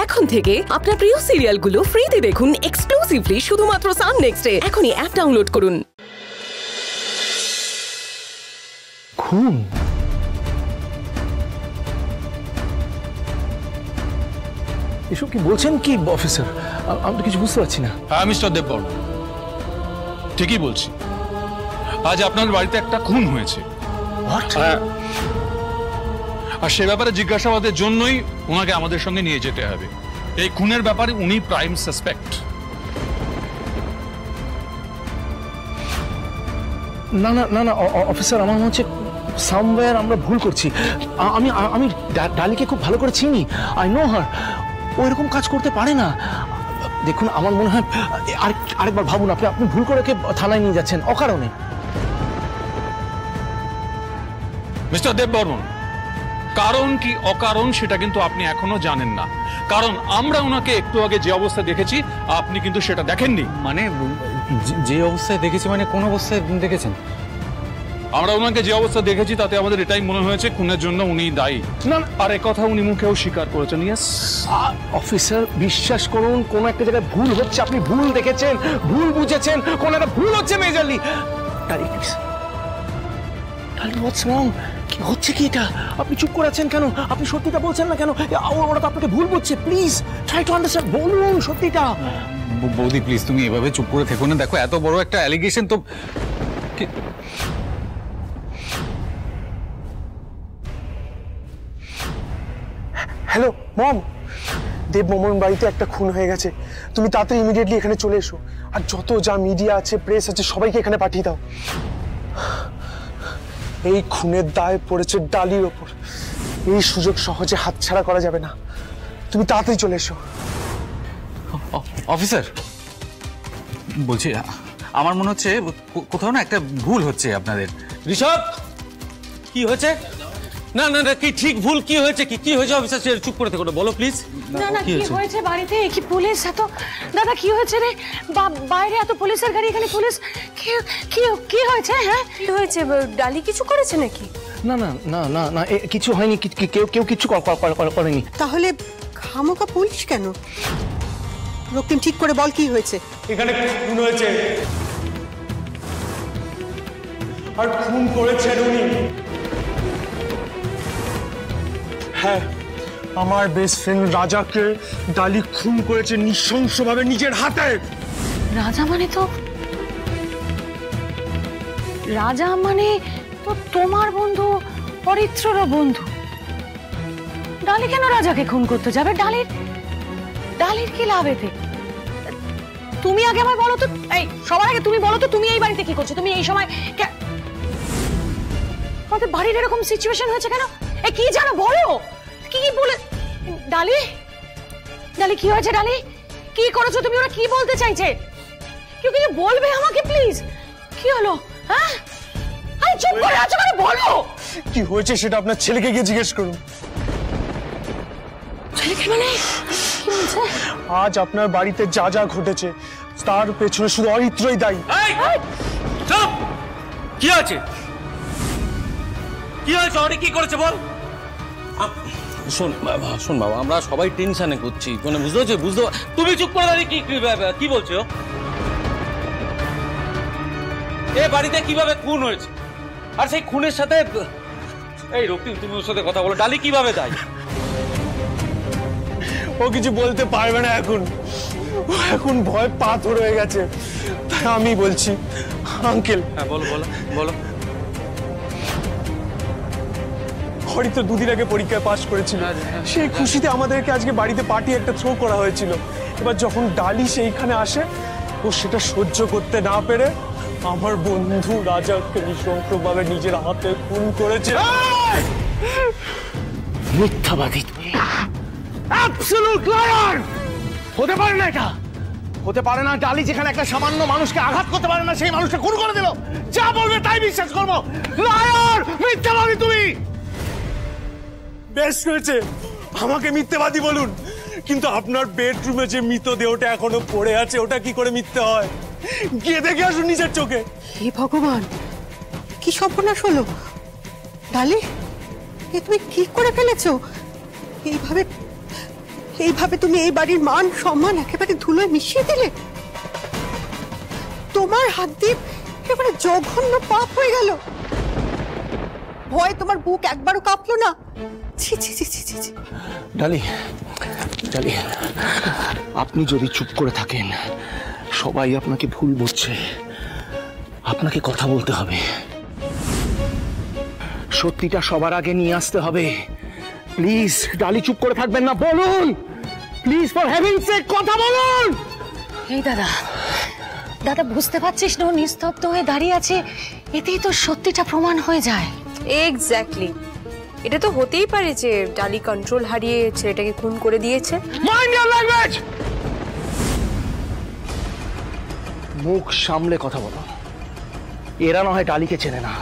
এখন থেকে আপনার প্রিয় সিরিয়ালগুলো ফ্রিতে দেখুন এক্সক্লুসিভলি শুধুমাত্র সান নেক্সটে। এখনই অ্যাপ ডাউনলোড করুন। খুন? এসব কি বলছেন কি অফিসার? আমি তো কিছু বুঝতে পারছি না। হ্যাঁ মিস্টার দেববর্মা, ঠিকই বলছি। আজ আপনার বাড়িতে একটা খুন হয়েছে। আর সে ব্যাপারে জিজ্ঞাসাবাদের জন্যই ওনাকে আমাদের সঙ্গে নিয়ে যেতে হবে। এই খুনের ব্যাপারে উনি প্রাইম সাসপেক্ট। না না না না অফিসার, আমার মনে হচ্ছে সামওয়্যার আমরা ভুল করছি। আমি আমি ডালিকে খুব ভালো করে চিনি। I know her. ও এরকম কাজ করতে পারে না। দেখুন, আমার মনে হয় আরেকবার ভাবুন। আপনি ভুল করে ওকে থানায় নিয়ে যাচ্ছেন অকারণে। মিস্টার দেববর্মন, কারণ কি অকারণ সেটা কিন্তু আপনি এখনো জানেন না। কারণ আমরা ওনাকে একটু আগে যে অবস্থায় দেখেছি আপনি কিন্তু সেটা দেখেননি। মানে যে অবস্থায় দেখেছি মানে কোন অবস্থায় দেখেছেন? আমরা ওনাকে যে অবস্থা দেখেছি তাতে আমাদের এটাই মনে হয়েছে খুনের জন্য উনি দায়ী। না, আর এই কথা উনি মুখেও স্বীকার করেছেন। ইয়েস অফিসার, বিশ্বাস করুন, কোন একটা জায়গায় ভুল হচ্ছে। আপনি ভুল দেখেছেন, ভুল বুঝেছেন, কোন একটা ভুল হচ্ছে মেজরলি। ডালি প্লিজ, ডালি হোয়াটস রং? কি হচ্ছে কি এটা? আপনি চুপ করে আছেন কেন? আপনি সত্যিটা বলছেন না কেন? ওরা তো আপনাকে ভুল বুঝছে। প্লিজ ট্রাই টু আন্ডারস্ট্যান্ড, বলুন সত্যিটা। বৌদি প্লিজ, তুমি এভাবে চুপ করে থেকো না। দেখো, এত বড় একটা অ্যালিগেশন তো। হ্যালো মম, দেব মামার বাড়িতে একটা খুন হয়ে গেছে। তুমি তাড়াতাড়ি ইমিডিয়েটলি এখানে চলে এসো। আর যত যা মিডিয়া আছে, প্রেস আছে, সবাইকে এখানে পাঠিয়ে দাও। এই খুনের দায় পড়েছে ডালির ওপর। এই সুযোগ সহজে হাতছাড়া করা যাবে না। তুমি তাড়াতাড়ি চলে এসো। অফিসার বলছি, আমার মনে হচ্ছে কোথাও না একটা ভুল হচ্ছে আপনাদের। ঋষভ, কি হয়েছে? না না না, কি ঠিক ভুল কি হয়েছে? কি হয়েছে অফিসার? চুপ করে থেকো না, বলো প্লিজ। না না, কি হয়েছে বাড়িতে? কি পুলিশ এত? দাদা কি হয়েছে রে? বাইরে এত পুলিশের গাড়ি, এখানে পুলিশ। কি হয়েছে? হ্যাঁ কি হয়েছে? ডালি কিছু করেছে নাকি? না না না না না, কিছু হয়নি। কেউ কিছু করেনি। তাহলে খামোকা পুলিশ কেন? রক্তিম, ঠিক করে বল কি হয়েছে? এখানে খুন হয়েছে, আর খুন করেছেন উনি। হ্যাঁ, আমার বেস্ট ফ্রেন্ড রাজাকে ডালি খুন করেছে নৃশংসভাবে নিজের হাতে। রাজা মানে তো তোমার বন্ধু, পরিত্রর বন্ধু। ডালি কেন রাজাকে খুন করতে যাবে? ডালির কি লাভ এতে? তুমি আগে আমায় বলো তো। এই সবার আগে তুমি বলো তো, তুমি এই বাড়িতে কি করছো? তুমি এই সময় আমাদের বাড়ির এরকম সিচুয়েশন হয়েছে কেন? এই কি জানো, বলো। কি বলে? ডালি কি হয়েছে? ডালি কি করেছো তুমি? ওরা কি বলতে চাইছে? কেউ কিছু বলবে আমাকে প্লিজ? কি হলো? হ্যাঁ, আরে চুপ করে আছো কেন? বলো কি হয়েছে সেটা আপনার ছেলেকে গিয়ে জিজ্ঞেস করুন। ছেলেকে মানে? আজ আপনার বাড়িতে যা যা ঘটেছে তার পেছনে শুধু অরিত্রই দায়ী। কি আছে? কি হয়েছে? অরি কি করেছে বল। শোন বাবা, আমরা সবাই টেনশনে করছি, মানে বুঝতে পারছো? তুমি চুপ করে দাঁড়িয়ে কি বলছো? এ বাড়িতে কিভাবে খুন হয়েছে, আর সেই খুনের সাথে এই রক্তিম, তুমি ওর সাথে কথা বলো। ডালি কিভাবে দায়ী? ও কিছু বলতে পারবে না এখন ভয় পাথর হয়ে গেছে। তাই আমি বলছি আঙ্কেল। হ্যাঁ বলো। হরিত দুদিন আগে পরীক্ষায় পাশ করেছিল। সেই খুশিতে আমাদেরকে আজকে বাড়িতে পার্টি একটা থ্রো করা হয়েছিল। এবার যখন ডালি সেইখানে আসে, ও সেটা সহ্য করতে না পেরে আমার বন্ধু রাজাকে নৃশংসভাবে নিজের হাতে খুন করেছে। মিথ্যাবাদী তুমি, অ্যাবসলিউট লায়ার! হতে পারে না এটা, হতে পারে না। ডালি যেখানে একটা সামান্য মানুষকে আঘাত করতে পারে না, সেই মানুষকে খুন করে দিল। যা বলবে তাই বিশ্বাস করবো। লায়ার, মিথ্যাবাদী তুমি। বেশ হয়েছে, আমাকে মিথ্যাবাদী বলুন, কিন্তু আপনার বেডরুমে যে মৃতদেহটা এখনো পড়ে আছে, ওটা কি করে মিথ্যে হয়? গিয়ে দেখে আসুন নিজের চোখে। হে ভগবান, কি সর্বনাশ হলো! ডালি, এ তুমি কি করে ফেলেছো? এইভাবে তুমি এই বাড়ির মান সম্মান একেবারে ধুলোয় মিশিয়ে দিলে। তোমার হাত দিয়ে একেবারে জঘন্য পাপ হয়ে গেল। ভয় তোমার বুক একবারও কাঁপলো না? ছি ছি ছি ছি ছি ছি। ডালি, ডালি, আপনি যদি চুপ করে থাকেন সবাই আপনাকে ভুল বুঝছে। আপনাকে কথা বলতে হবে, সত্যিটা সবার আগে নিয়ে আসতে হবে। প্লিজ ডালি, চুপ করে থাকবেন না, বলুন প্লিজ, ফর হেভিং সেক কথা বলুন। এই দাদা, দাদা বুঝতে পারছিস না ও নিস্তব্ধ হয়ে দাঁড়িয়ে আছে, এতেই তো সত্যিটা প্রমাণ হয়ে যায়। এক্স্যাক্টলি, এটা তো হতেই পারে যে ডালি কন্ট্রোল হারিয়ে ছেলেটাকে খুন করে দিয়েছে। Mind your language. মুখ সামলে কথা বলো। এরা না হয় ডালিকে চেনে না,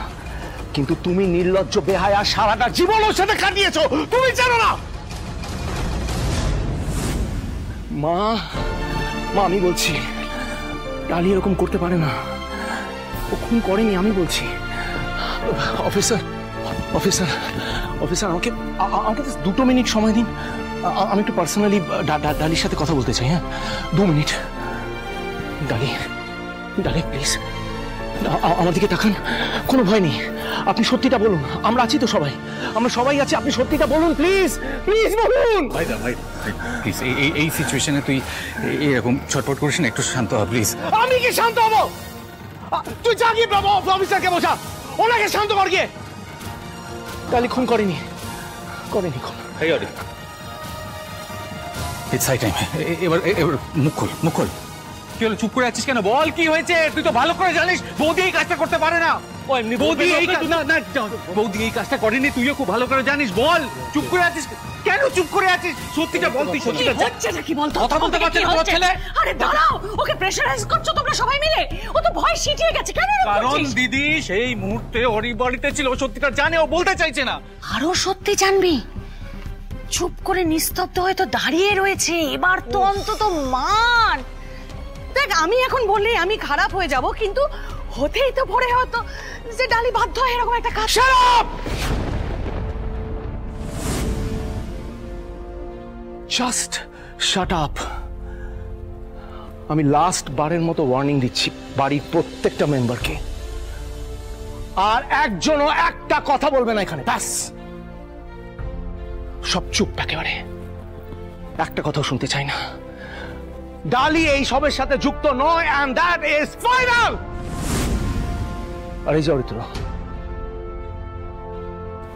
কিন্তু তুমি নির্লজ্জ বেহায়া সারাটা জীবন ওর সাথে কাটিয়েছো, তুমি জানো না? মা, মা আমি বলছি ডালি এরকম করতে পারে না, ও খুন করেনি, আমি বলছি। অফিসার, অফিসার, অফিসার, আমাকে আমাকে 2 মিনিট সময় দিন। আমি একটু পার্সোনালি ডালির সাথে কথা বলতে চাই। হ্যাঁ, 2 মিনিট। ডালি, ডালি প্লিজ আমার দিকে তাকান, কোনো ভয় নেই, আপনি সত্যিটা বলুন। আমরা আছি তো সবাই, আমরা সবাই আছি, আপনি সত্যিটা বলুন প্লিজ, প্লিজ বলুন। ভাই প্লিজ এই সিচুয়েশনে তুই এরকম ছটফট করিস না, একটু শান্ত হ প্লিজ। আমি কি শান্ত হব? তুই যা গিয়ে অফিসারকে বোঝা, ওনাকে শান্ত কর গিয়ে। ডালি খুন করেনি, করেনি খুন। ইটস হাই টাইম, এবার মুখ খোল, মুখ খোল। কি হলো, চুপ করে আছিস কেন? বল কি হয়েছে? তুই তো ভালো করে জানিস বৌদি এই কাজটা করতে পারে না। বৌদি এই কাজটা করেনি, তুইও খুব ভালো করে জানিস। বল, চুপ করে আছিস কেন? চুপ করে আছিস, সত্যিটা বল। তুই সত্যিটা হচ্ছে নাকি বল তো? কথা বলতে পারছে না তোমার ছেলে? আরে দাঁড়াও, ওকে প্রেশারাইজ করছো তোমরা সবাই মিলে, ও তো ভয় সিটিয়ে গেছে। কেন? কারণ দিদি সেই মুহূর্তে ওরই বাড়িতে ছিল, ও সত্যিটা জানে, ও বলতে চাইছে না। আরো সত্যি জানবি? চুপ করে নিস্তব্ধ হয়ে তো দাঁড়িয়ে রয়েছে, এবার তো অন্তত মান। দেখ, আমি এখন বললে আমি খারাপ হয়ে যাব, কিন্তু হতেই তো পড়ে হতো যে ডালি বাধ্য হয় এরকম একটা কাজ। Shut up! Just shut up. আমি লাস্ট বারের মতো ওয়ার্নিং দিচ্ছি বাড়ির প্রত্যেকটা মেম্বারকে, আর একজনও একটা কথা বলবে না এখানে, ব্যাস। সব চুপ একেবারে, একটা কথাও শুনতে চাই না। ডালি এই সবের সাথে যুক্ত নয়, and that is final. আরে জড়িত,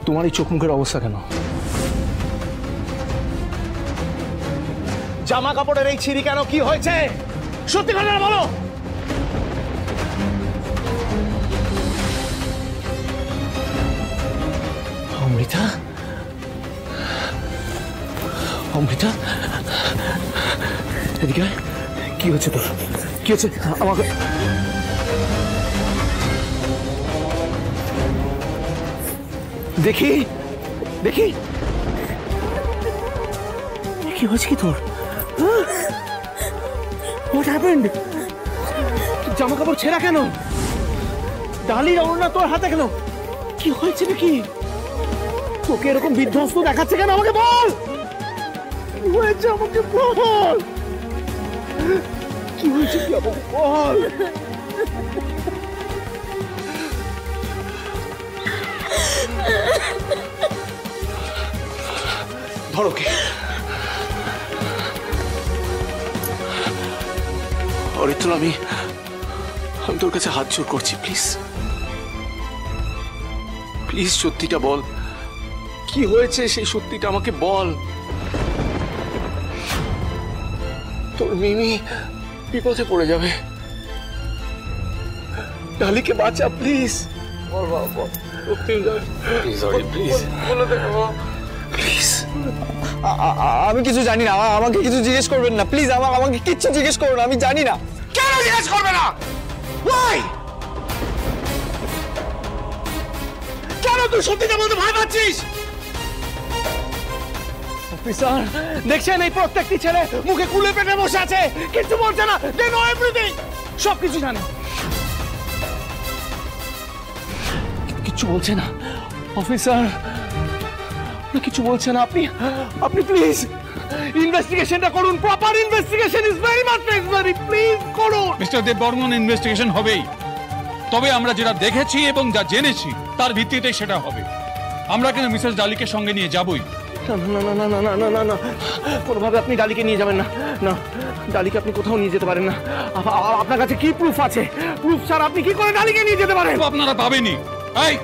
তোমার এই চোখ মুখের অবস্থা কেন? জামা কাপড়ের এই ছিঁড়ি কেন? কি হয়েছে? সত্যি কথা বলো। অমৃতা, অমৃতা, এদিকে কি হচ্ছে তোর? কি হচ্ছে আমাকে? দেখি দেখি কি হচ্ছে কি তোর? What happened? জামা কাপড় ছেঁড়া কেন? ডালির ওড়না তোর হাতে কেন? কি হয়েছে নাকি? তোকে এরকম বিধ্বস্ত দেখাচ্ছে কেন? আমাকে বল, কি হয়েছে? আমাকে বল, কি হয়েছে? কি আমাকে বল। ধরো কে? অরিত্র, আমি তোর কাছে হাত জোর করছি, প্লিজ প্লিজ সত্যিটা বল, কি হয়েছে সেই সত্যিটা আমাকে বল। তোর মিমি বিপদে পড়ে যাবে, ডালিকে বাঁচা প্লিজ। বল বাবা, বল। প্লিজ প্লিজ বলে দে বাবা, প্লিজ। আমি কিছু জানি না, আমাকে কিছু জিজ্ঞেস করবেন না প্লিজ। আমাকে কিচ্ছু জিজ্ঞেস করুন, আমি জানি না। কেন জিজ্ঞেস করবে না? Why? কেন তুই সত্যিটা বলতে ভয় পাচ্ছিস? অফিসার, দেখছেন এই প্রত্যেকটি ছেলে মুখে কুলে পেটে বসে আছে, কিছু বলছে না। They know everything, সব কিছু জানে, কিছু বলছে না। অফিসার, কিছু বলছে না। আপনি প্লিজ ইনভেস্টিগেশনটা করুন, proper investigation is very much necessary, please করুন। মিস্টার দেববর্মন, ইনভেস্টিগেশন হবেই, তবে আমরা যেটা দেখেছি এবং যা জেনেছি তার ভিত্তিতেই সেটা হবে। আমরা কিন্তু মিসেস ডালিকে সঙ্গে নিয়ে যাবই। না না না না না না না না, কোনোভাবে আপনি ডালিকে নিয়ে যাবেন না। না, ডালিকে আপনি কোথাও নিয়ে যেতে পারেন না। আপনার কাছে কি প্রুফ আছে? প্রুফ ছাড়া আপনি কি করে ডালিকে নিয়ে যেতে পারেন? আপনারা পাবেনই। এই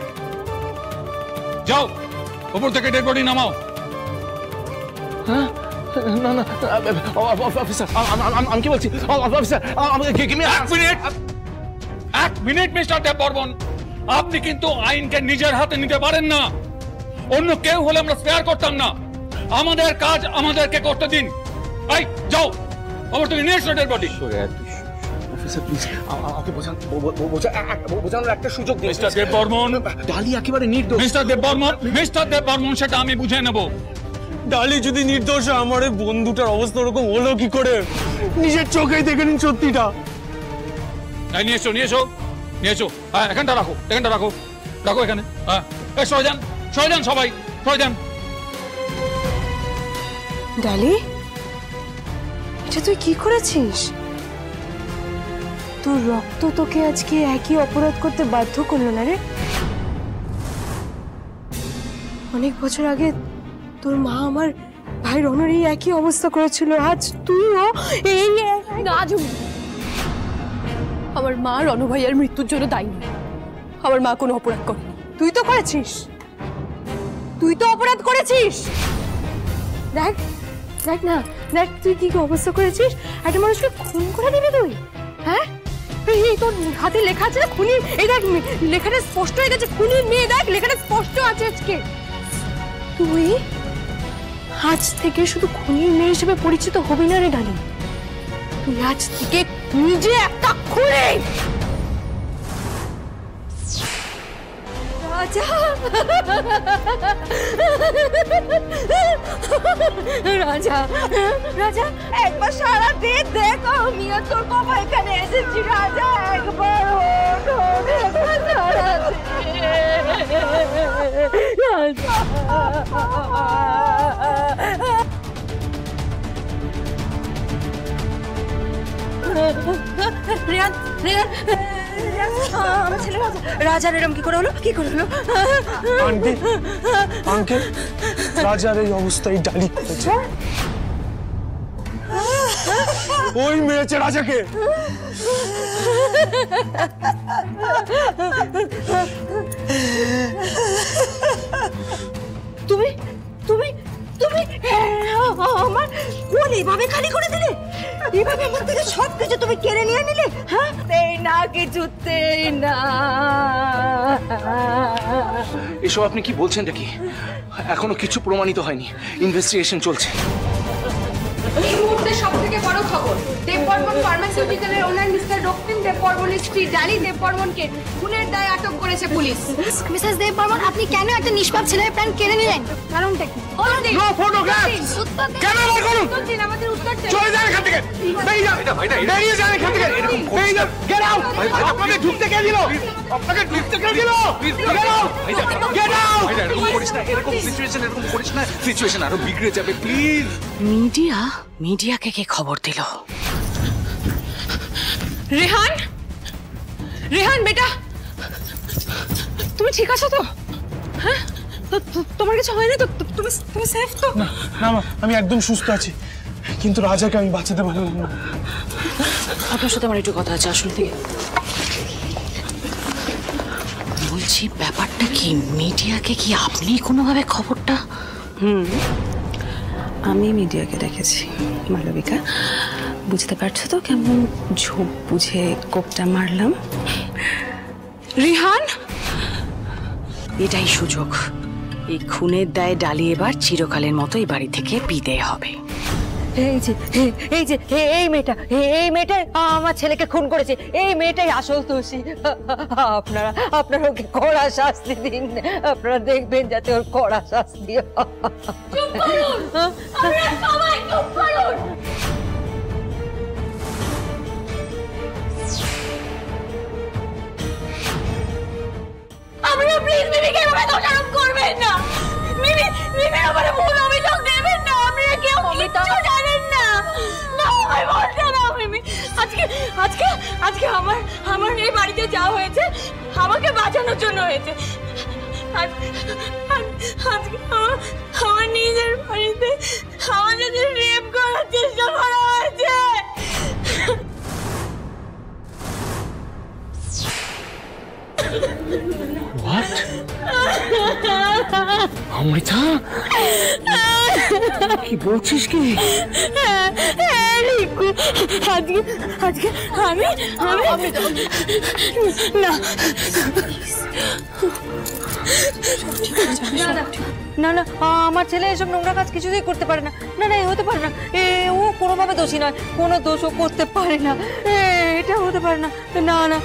যাও, উপর থেকে ডেড বডি নামাও। হ্যাঁ না না অফিসার, আমি কি বলছি অফিসার, এক মিনিট মিস্টার দেববর্মন, আপনি কিন্তু আইনকে নিজের হাতে নিতে পারেন না। অন্য কেউ হলে আমরা স্পেয়ার করতাম না। আমাদের কাজ আমাদেরকে করতে দিন। এই যাও, ওপর থেকে নিয়ে এসো ডেড বডি। অফিসার প্লিজ আমাকে বোঝানোর একটা সুযোগ দিন। মিস্টার দেববর্মন, ডালি একেবারে নির্দোষ। মিস্টার দেববর্মন, সেটা আমি বুঝে নেব। ডালি যদি নির্দোষ হয়, আমার এই বন্ধুটার অবস্থা ওরকম হলো কি করে? নিজের চোখেই দেখে নিন সত্যিটা। নিয়ে এসো নিয়ে এসো নিয়ে এসো। হ্যাঁ, এখানটা রাখো, এখানটা রাখো, রাখো এখানে। হ্যাঁ, সরে যান সবাই, সরে যান। ডালি, এটা তুই কি করেছিস? তোর রক্ত তোকে আজকে একই অপরাধ করতে বাধ্য করলো না রে? অনেক বছর আগে তোর মা আমার ভাই রনর এই একই অবস্থা করেছিল, আজ তুইও এই না জুমি, আমার মা রণ ভাইয়ার মৃত্যুর জন্য দায়ী নয়। আমার মা কোনো অপরাধ করেনি। তুই তো করেছিস, তুই তো অপরাধ করেছিস। দেখ দেখ না, দেখ তুই কি অবস্থা করেছিস। একটা মানুষকে খুন করে দিবি তুই? হ্যাঁ, এই তোর হাতে লেখা আছে খুনি। এই দেখ লেখাটা স্পষ্ট হয়ে গেছে, খুনির মেয়ে। দেখ লেখাটা স্পষ্ট আছে আজকে। তুই আজ থেকে শুধু খুনির মেয়ে হিসেবে পরিচিত হবি না রে ডালি। তুই আজ থেকে নিজে একটা খুনি। রাজা, রাজা, রাজা একবার সারা দিন দেখ, আমিও তোর বাবা এখানে এসেছি। রাজা একবার রিয়ান, রিয়ান, আমার ছেলে রাজার এরম কি করে হলো? কি করে হলো? আঙ্কেল, রাজার এই অবস্থায় ডালি হয়েছে। ওই মেরেছে রাজাকে। তুমি তুমি তুমি আমার কোন এইভাবে খালি করে দিলে? এইভাবে আমার থেকে সব কিছু তুমি কেড়ে নিয়ে নিলে? হ্যাঁ, এই না কিছুতেই না। এসব আপনি কি বলছেন নাকি? এখনো কিছু প্রমাণিত হয়নি, ইনভেস্টিগেশন চলছে। এই মুহূর্তে সবথেকে বড় খবর, দেববর্মন ফার্মাসিউটিক্যালের ওনার মিস্টার রক্তিম দেববর্মনের স্ত্রী ডালি দেববর্মনকে খুনের দায়ে আটক করেছে পুলিশ। মিসেস দেববর্মন, আপনি কেন একটা নিষ্পাপ ছেলের প্রাণ কেড়ে নিলেন? কারণটা কি? No photographs! কেন না করুন? আমাদের উত্তরটা চলে যান এখান থেকে, বেরিয়ে যান, বেরিয়ে যান এখান থেকে, বেরিয়ে যান, গেট আউট! আপনাকে ঢুকতে কে দিল? আপনাকে ঢুকতে কে দিল? Get out! Get out! এরকম করিস না, এরকম সিচুয়েশন আরো বিগড়ে যাবে, প্লিজ। মিডিয়াকে কে খবর দিল? রেহান, রেহান বেটা, তুমি ঠিক আছো তো? হ্যাঁ, তোমার কিছু হয়নি তো? তুমি সেফ তো? না মা, আমি একদম সুস্থ আছি, কিন্তু রাজাকে আমি বাঁচাতে পারলাম না। আপনার সাথে আমার একটু কথা আছে আসল থেকে। বলছি ব্যাপারটা কি, মিডিয়াকে কি আপনি কোনোভাবে খবরটা? আমি মিডিয়াকে দেখেছি মালবিকা, বুঝতে পারছো তো কেমন ঝোপ বুঝে কোপটা মারলাম? রিহান, এটাই সুযোগ। এই খুনের দায়ে ডালি এবার চিরকালের মতো এই বাড়ি থেকে বিদায় হবে। এই মেয়েটা আমার ছেলেকে খুন করেছে। এই মেয়েটাই আসল দোষী। আপনারা ওকে কড়া শাস্তি দিন। আপনারা দেখবেন যাতে ওর কড়া শাস্তি হয়। আপনারা প্লিজ মিমিকে এভাবে দোষারোপ করবেন না। মিমির উপরে ভুল অভিযোগ দেবেন না। আপনারা কেউ আজকে আমার এই বাড়িতে যা হয়েছে আমাকে বাঁচানোর জন্য হয়েছে। আজকে আমার নিজের বাড়িতে আমার সাথে রেপ করার চেষ্টা করা হয়েছে। What? অমৃতা কি বলছিস কি? আজকে আমি না না না আমার ছেলে এসব নোংরা কাজ কিছুতেই করতে পারে না। না না হতে পারে না, ও কোনোভাবে দোষী নয়, কোনো দোষও করতে পারে না, এটা হতে পারে না। না না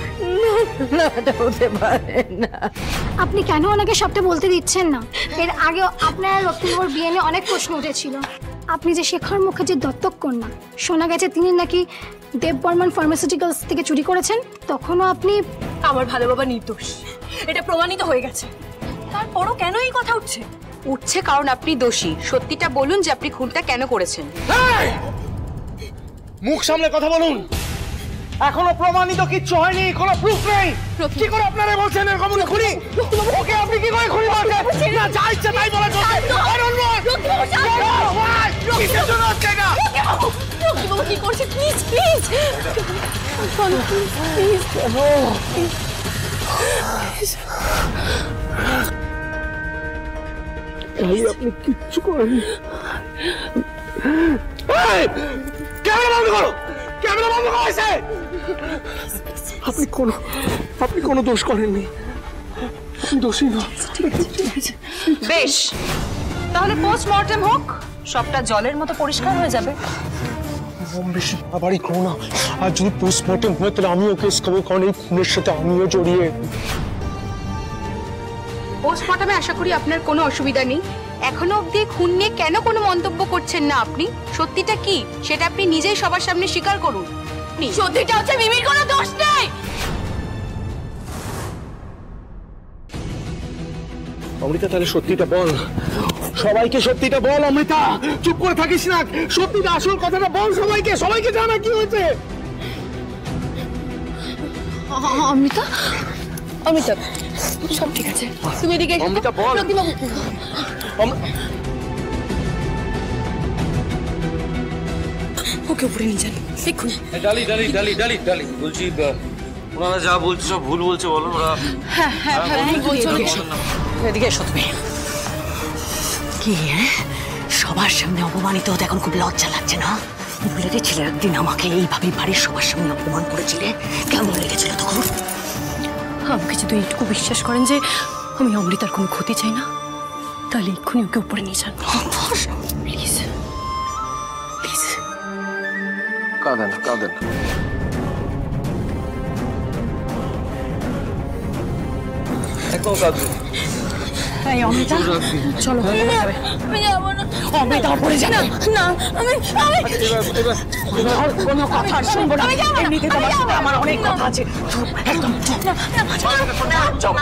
না এটা হতে পারে না। আপনি কেন ওনাকে সবটা বলতে দিচ্ছেন না? এর আগে আপনার রক্তিমবাবুর বিয়ে নিয়ে অনেক প্রশ্ন উঠেছিল। আপনি যে শেখর মুখার্জির দত্তক কন্যা, শোনা গেছে তিনি নাকি দেব বর্মন ফার্মাসিউটিক্যালস থেকে চুরি করেছেন, তখনও আপনি। আমার ভালো বাবা নির্দোষ, এটা প্রমাণিত হয়ে গেছে। তারপরও কেন এই কথা উঠছে? উঠছে কারণ আপনি দোষী। সত্যিটা বলুন যে আপনি খুনটা কেন করেছেন। মুখ সামলে কথা বলুন। এখনো প্রমাণিত কিচ্ছু হয়নি, কোনো প্রুফ নেই। কি করে আপনারা বলছেন এরকম খুনি? ওকে আপনি কি করে খুনি বলছেন? না যা ইচ্ছা তাই বলা চলছে। কিসের জন্য হচ্ছে এটা? রক্তিবাবু কি করছে? Please please please. আপনি কিচ্ছু করেননি। ক্যামেরা বন্ধ করো, ক্যামেরা বন্ধ করো। আপনি কোনো দোষ করেননি, দোষী না। বেশ, তাহলে পোস্টমর্টেম হোক, সবটা জলের মতো পরিষ্কার হয়ে যাবে। বেশি বাড়াবাড়ি করো না। আর যদি পোস্টমর্টেম হয় তাহলে আমিও কেস করবো, কারণ এই খুনের সাথে আমিও জড়িয়ে। পোস্টমর্টমে আশা করি আপনার কোনো অসুবিধা নেই। এখনো অবধি খুন নিয়ে কেন কোনো মন্তব্য করছেন না আপনি? সত্যিটা কি সেটা আপনি নিজেই সবার সামনে স্বীকার করুন। সত্যিটা হচ্ছে মিমির কোনো দোষ নেই। অমৃতা তাহলে সত্যিটা বল, সবাইকে সত্যিটা বল। অমৃতা চুপ করে থাকিস না, সত্যিটা আসল কথাটা বল সবাইকে, সবাইকে জানা কি হয়েছে। অমৃতা অমৃতা সব ঠিক আছে, তুমি এদিকে। অমৃতা বল। ওকে উপরে নিয়ে যান এক্ষুনি। ডালি ডালি ডালি ডালি ডালি বলছি, ওনারা যা বলছে সব ভুল বলছে, বলো ওরা। হ্যাঁ হ্যাঁ হ্যাঁ বলছো। এদিকে এসো তুমি। কি সবার সামনে অপমানিত হতে এখন খুব লজ্জা লাগছে না? ভুলে গেছিলে একদিন আমাকে এইভাবে বাড়ির সবার সামনে অপমান করেছিলে? কেমন লেগেছিল তখন? আমাকে যদি এইটুকু বিশ্বাস করেন যে আমি অমৃতার কোনো ক্ষতি চাই না, তাহলে এক্ষুনি ওকে উপরে নিয়ে যান প্লিজ প্লিজ। কাঁদেন কাঁদেন। একদম কাঁদবে। এই অমৃতা চলো। আমি যাবো না। অমৃতা উপরে যান। না আমি কোনো কথা শুনবো না। এমনিতে তোমার সাথে আমার অনেক কথা আছে। চুপ, একদম চুপ।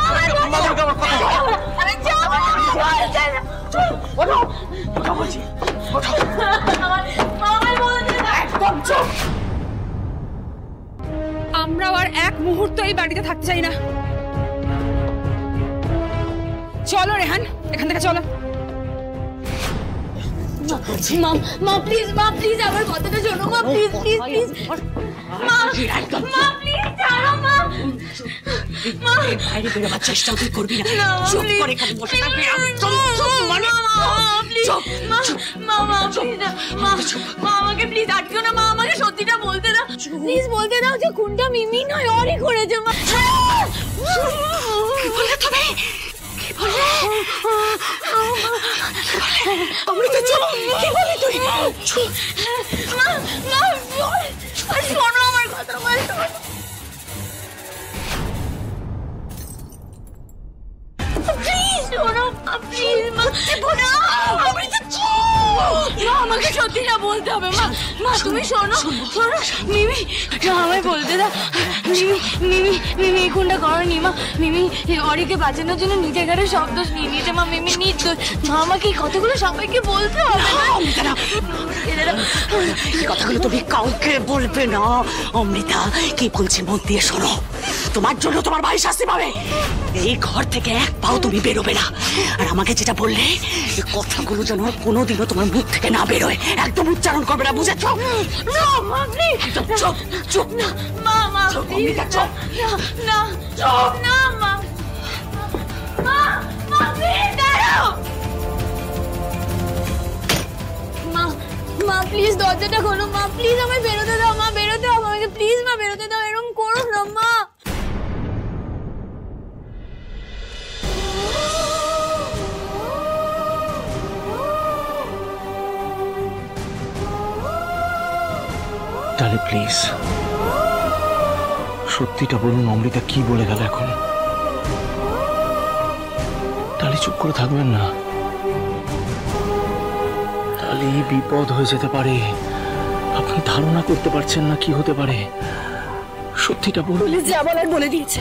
আমরাও আর এক মুহূর্ত এই বাড়িতে থাকতে চাই না। চলো রেহান, এখান থেকে চলো। মা প্লিজ, মা প্লিজ আমার কথাটা শোনো। মা প্লিজ প্লিজ প্লিজ। মা মা প্লিজ ছাড়ো। মা মা বাইরে বেরোবার চেষ্টা তুই করবি না। চুপ করে এখানে বসে থাকবি। মা আমাকে প্লিজ আটকেও না। মা আমাকে সত্যিটা বলতে দাও, প্লিজ বলতে দাও যে খুনটা মিমি নয়, ওরই করেছে। মা কি বললে তুমি? কি বললে? অমৃতা চুপ। কি বললি তুই? চুপ। মা মা শোনো আমার কথা। মা প্লিজ শোনো। প্লিজ মা বলো। অমৃতা চুপ। মা আমাকে সত্যিটা বলতে হবে মা। মা তুমি শোনো শোনো মিমি, না আমায় বলতে দাও। মিমি মিমি মিমি এই খুনটা করনি মা। মিমি অরিকে বাঁচানোর জন্য নিজের ঘরে সব দোষ নিয়ে নিয়েছে মা। মিমি নির্দোষ। মা আমাকে এই কথাগুলো সবাইকে বলতে হবে না। এই কথাগুলো তুমি কাউকে বলবে না। অমৃতা কি বলছে মন দিয়ে শোনো। তোমার জন্য তোমার ভাই শাস্তি পাবে। এই ঘর থেকে এক পাও তুমি বেরোবে না। আর আমাকে যেটা বললে এই কথাগুলো যেন কোনোদিনও তোমার মুখ থেকে না বেরোয়, একদম উচ্চারণ করবে না, বুঝেছো? না মা প্লিজ চুপ চুপ না মা। মা অমৃতা চুপ। না চুপ না মা। মা মা প্লিজ দাঁড়াও। মা মা প্লিজ দরজাটা খোলো মা। প্লিজ আমায় বেরোতে দাও মা। বেরোতে দাও আমাকে প্লিজ মা। বেরোতে দাও, এরকম করো না মা। ডালি প্লিজ সত্যিটা বলুন, অমৃতা কি বলে গেল এখন? ডালি চুপ করে থাকবেন না। ডালি বিপদ হয়ে যেতে পারে, আপনি ধারণা করতে পারছেন না কি হতে পারে। সত্যিটা বলুন। পুলিশ যা বলার বলে দিয়েছে।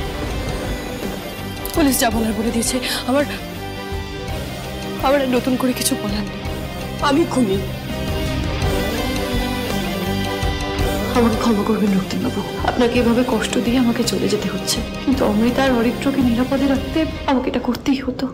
পুলিশ যা বলার বলে দিয়েছে। আমার আর নতুন করে কিছু বলার নেই। আমি খুনি। আমাকে ক্ষমা করবেন রক্তিমবাবু, আপনাকে এভাবে কষ্ট দিয়ে আমাকে চলে যেতে হচ্ছে, কিন্তু অমৃতা আর অরিত্রকে নিরাপদে রাখতে আমাকে এটা করতেই হতো।